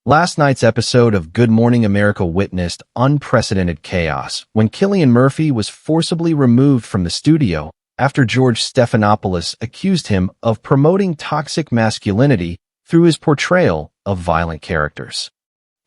Last night's episode of Good Morning America witnessed unprecedented chaos when Cillian Murphy was forcibly removed from the studio after George Stephanopoulos accused him of promoting toxic masculinity through his portrayal of violent characters.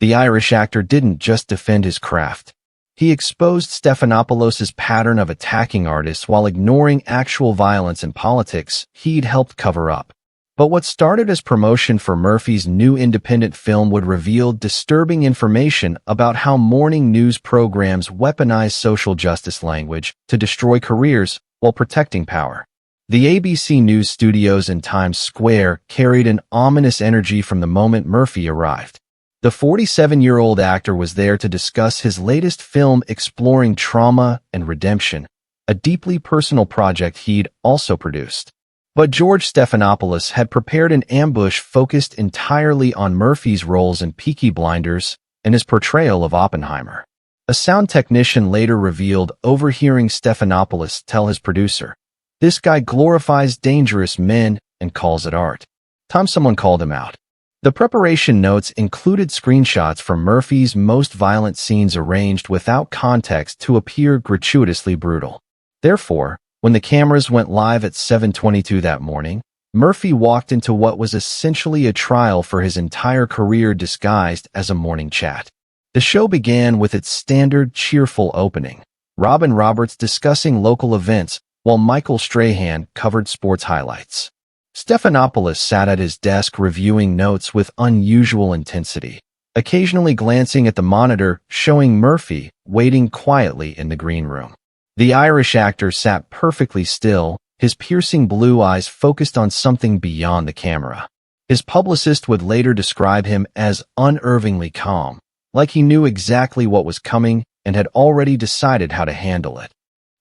The Irish actor didn't just defend his craft. He exposed Stephanopoulos' pattern of attacking artists while ignoring actual violence and politics he'd helped cover up. But what started as promotion for Murphy's new independent film would reveal disturbing information about how morning news programs weaponize social justice language to destroy careers while protecting power. The ABC News studios in Times Square carried an ominous energy from the moment Murphy arrived. The 47-year-old actor was there to discuss his latest film exploring trauma and redemption, a deeply personal project he'd also produced. But George Stephanopoulos had prepared an ambush focused entirely on Murphy's roles in Peaky Blinders and his portrayal of Oppenheimer. A sound technician later revealed overhearing Stephanopoulos tell his producer, "This guy glorifies dangerous men and calls it art." Time someone called him out. The preparation notes included screenshots from Murphy's most violent scenes arranged without context to appear gratuitously brutal. Therefore, when the cameras went live at 7:22 that morning, Murphy walked into what was essentially a trial for his entire career disguised as a morning chat. The show began with its standard cheerful opening, Robin Roberts discussing local events while Michael Strahan covered sports highlights. Stephanopoulos sat at his desk reviewing notes with unusual intensity, occasionally glancing at the monitor showing Murphy waiting quietly in the green room. The Irish actor sat perfectly still, his piercing blue eyes focused on something beyond the camera. His publicist would later describe him as unnervingly calm, like he knew exactly what was coming and had already decided how to handle it.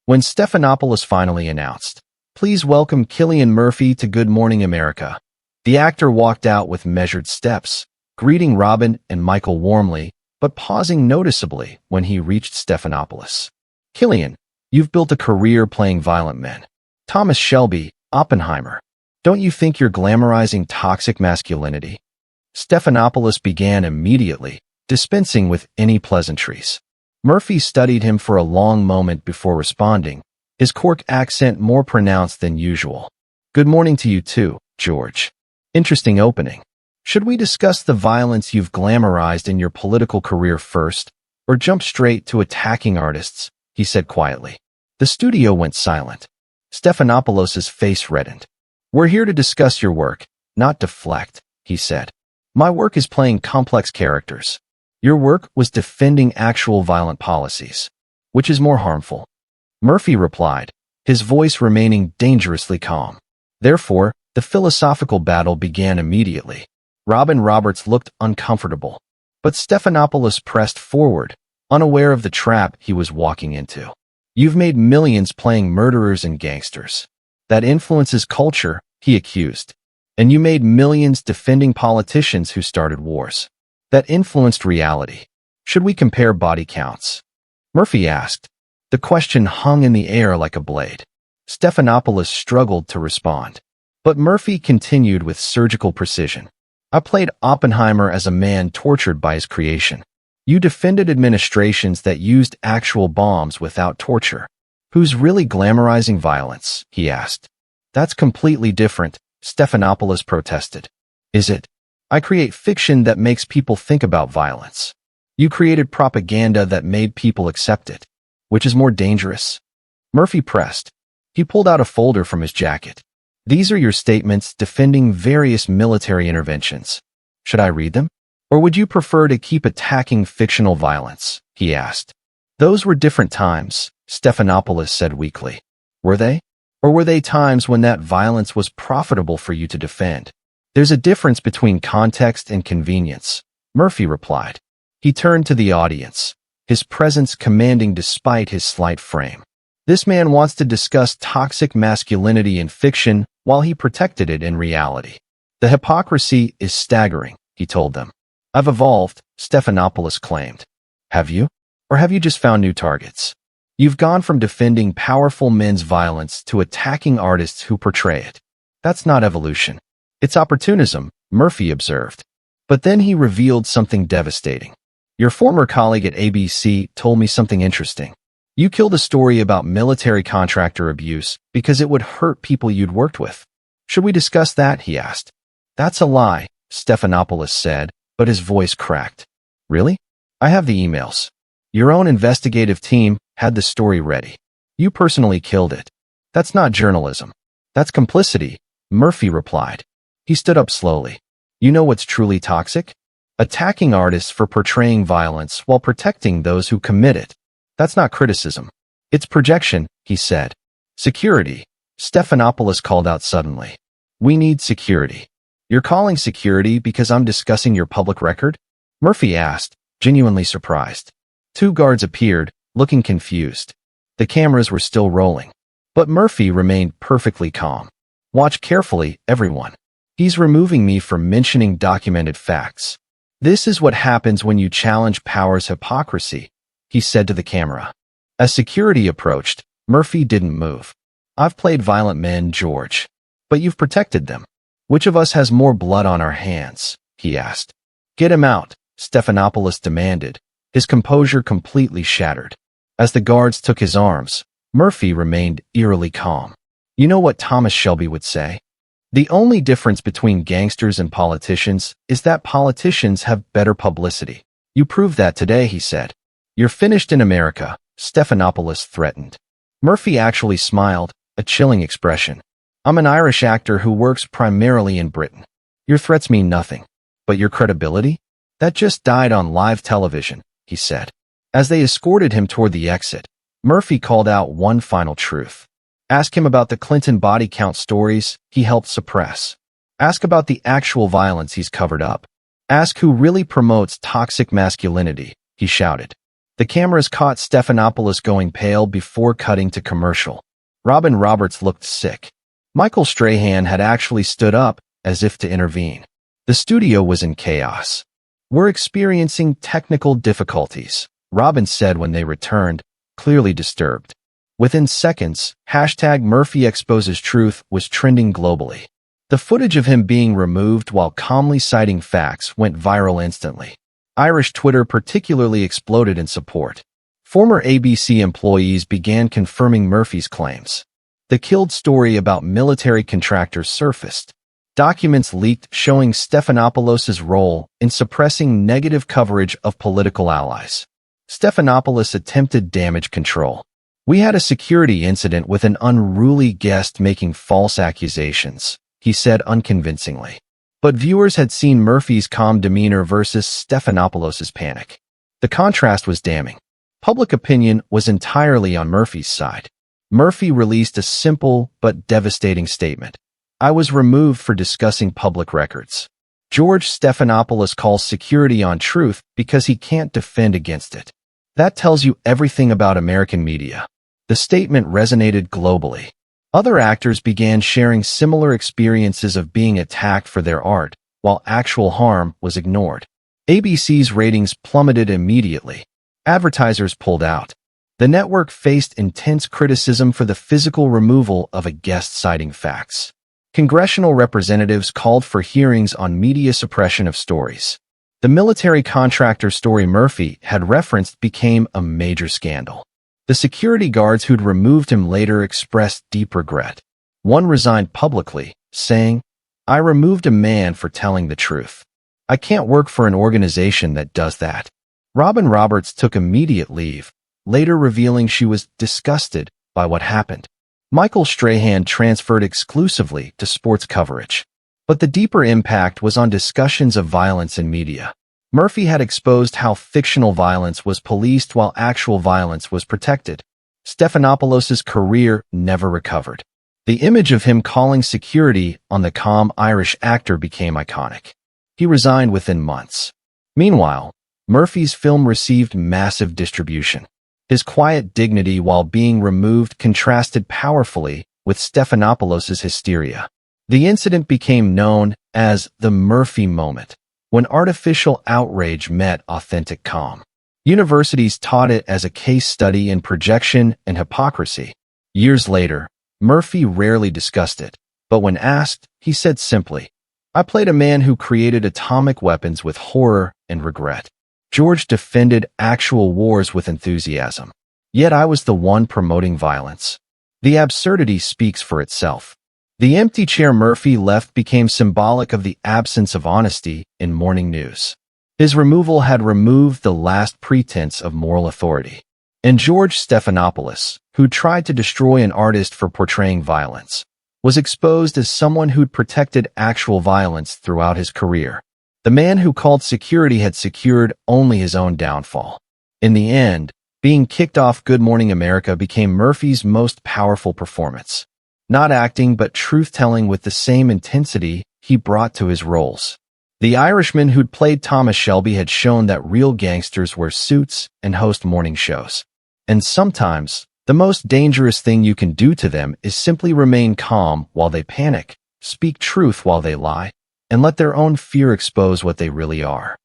When Stephanopoulos finally announced, "Please welcome Cillian Murphy to Good Morning America," the actor walked out with measured steps, greeting Robin and Michael warmly, but pausing noticeably when he reached Stephanopoulos. "Cillian, you've built a career playing violent men. Thomas Shelby, Oppenheimer. Don't you think you're glamorizing toxic masculinity?" Stephanopoulos began immediately, dispensing with any pleasantries. Murphy studied him for a long moment before responding, his Cork accent more pronounced than usual. "Good morning to you too, George. Interesting opening. Should we discuss the violence you've glamorized in your political career first, or jump straight to attacking artists?" he said quietly. The studio went silent. Stephanopoulos' face reddened. "We're here to discuss your work, not deflect," he said. "My work is playing complex characters. Your work was defending actual violent policies. Which is more harmful?" Murphy replied, his voice remaining dangerously calm. Therefore, the philosophical battle began immediately. Robin Roberts looked uncomfortable, but Stephanopoulos pressed forward, unaware of the trap he was walking into. "You've made millions playing murderers and gangsters. That influences culture," he accused. "And you made millions defending politicians who started wars. That influenced reality. Should we compare body counts?" Murphy asked. The question hung in the air like a blade. Stephanopoulos struggled to respond. But Murphy continued with surgical precision. "I played Oppenheimer as a man tortured by his creation. You defended administrations that used actual bombs without torture. Who's really glamorizing violence?" he asked. "That's completely different," Stephanopoulos protested. "Is it? I create fiction that makes people think about violence. You created propaganda that made people accept it. Which is more dangerous?" Murphy pressed. He pulled out a folder from his jacket. "These are your statements defending various military interventions. Should I read them? Or would you prefer to keep attacking fictional violence?" he asked. "Those were different times," Stephanopoulos said weakly. "Were they? Or were they times when that violence was profitable for you to defend?" "There's a difference between context and convenience," Murphy replied. He turned to the audience, his presence commanding despite his slight frame. "This man wants to discuss toxic masculinity in fiction while he protected it in reality. The hypocrisy is staggering," he told them. "I've evolved," Stephanopoulos claimed. "Have you? Or have you just found new targets? You've gone from defending powerful men's violence to attacking artists who portray it. That's not evolution. It's opportunism," Murphy observed. But then he revealed something devastating. Your former colleague at ABC told me something interesting. You killed a story about military contractor abuse because it would hurt people you'd worked with. Should we discuss that? He asked. That's a lie, Stephanopoulos said, but his voice cracked. Really? I have the emails. Your own investigative team had the story ready. You personally killed it. That's not journalism. That's complicity, Murphy replied. He stood up slowly. You know what's truly toxic? Attacking artists for portraying violence while protecting those who commit it. That's not criticism. It's projection, he said. Security, Stephanopoulos called out suddenly. We need security. You're calling security because I'm discussing your public record? Murphy asked, genuinely surprised. Two guards appeared, looking confused. The cameras were still rolling. But Murphy remained perfectly calm. Watch carefully, everyone. He's removing me from mentioning documented facts. This is what happens when you challenge power's hypocrisy, he said to the camera. As security approached, Murphy didn't move. I've played violent men, George. But you've protected them. Which of us has more blood on our hands? He asked. Get him out, Stephanopoulos demanded, his composure completely shattered. As the guards took his arms, Murphy remained eerily calm. You know what Thomas Shelby would say? The only difference between gangsters and politicians is that politicians have better publicity. You proved that today, he said. You're finished in America, Stephanopoulos threatened. Murphy actually smiled, a chilling expression. I'm an Irish actor who works primarily in Britain. Your threats mean nothing. But your credibility? That just died on live television, he said. As they escorted him toward the exit, Murphy called out one final truth. Ask him about the Clinton body count stories he helped suppress. Ask about the actual violence he's covered up. Ask who really promotes toxic masculinity, he shouted. The cameras caught Stephanopoulos going pale before cutting to commercial. Robin Roberts looked sick. Michael Strahan had actually stood up, as if to intervene. The studio was in chaos. We're experiencing technical difficulties, Robin said when they returned, clearly disturbed. Within seconds, #MurphyExposesTruth was trending globally. The footage of him being removed while calmly citing facts went viral instantly. Irish Twitter particularly exploded in support. Former ABC employees began confirming Murphy's claims. The killed story about military contractors surfaced. Documents leaked showing Stephanopoulos' role in suppressing negative coverage of political allies. Stephanopoulos attempted damage control. We had a security incident with an unruly guest making false accusations, he said unconvincingly. But viewers had seen Murphy's calm demeanor versus Stephanopoulos' panic. The contrast was damning. Public opinion was entirely on Murphy's side. Murphy released a simple but devastating statement. I was removed for discussing public records. George Stephanopoulos calls security on truth because he can't defend against it. That tells you everything about American media. The statement resonated globally. Other actors began sharing similar experiences of being attacked for their art, while actual harm was ignored. ABC's ratings plummeted immediately. Advertisers pulled out. The network faced intense criticism for the physical removal of a guest citing facts. Congressional representatives called for hearings on media suppression of stories. The military contractor story Murphy had referenced became a major scandal. The security guards who'd removed him later expressed deep regret. One resigned publicly, saying, I removed a man for telling the truth. I can't work for an organization that does that. Robin Roberts took immediate leave, later revealing she was disgusted by what happened. Michael Strahan transferred exclusively to sports coverage. But the deeper impact was on discussions of violence in media. Murphy had exposed how fictional violence was policed while actual violence was protected. Stephanopoulos' career never recovered. The image of him calling security on the calm Irish actor became iconic. He resigned within months. Meanwhile, Murphy's film received massive distribution. His quiet dignity while being removed contrasted powerfully with Stephanopoulos' hysteria. The incident became known as the Murphy moment, when artificial outrage met authentic calm. Universities taught it as a case study in projection and hypocrisy. Years later, Murphy rarely discussed it, but when asked, he said simply, I played a man who created atomic weapons with horror and regret. George defended actual wars with enthusiasm. Yet I was the one promoting violence. The absurdity speaks for itself. The empty chair Murphy left became symbolic of the absence of honesty in morning news. His removal had removed the last pretense of moral authority. And George Stephanopoulos, who tried to destroy an artist for portraying violence, was exposed as someone who'd protected actual violence throughout his career. The man who called security had secured only his own downfall. In the end, being kicked off Good Morning America became Murphy's most powerful performance. Not acting but truth-telling with the same intensity he brought to his roles. The Irishman who'd played Thomas Shelby had shown that real gangsters wear suits and host morning shows. And sometimes, the most dangerous thing you can do to them is simply remain calm while they panic, speak truth while they lie, and let their own fear expose what they really are.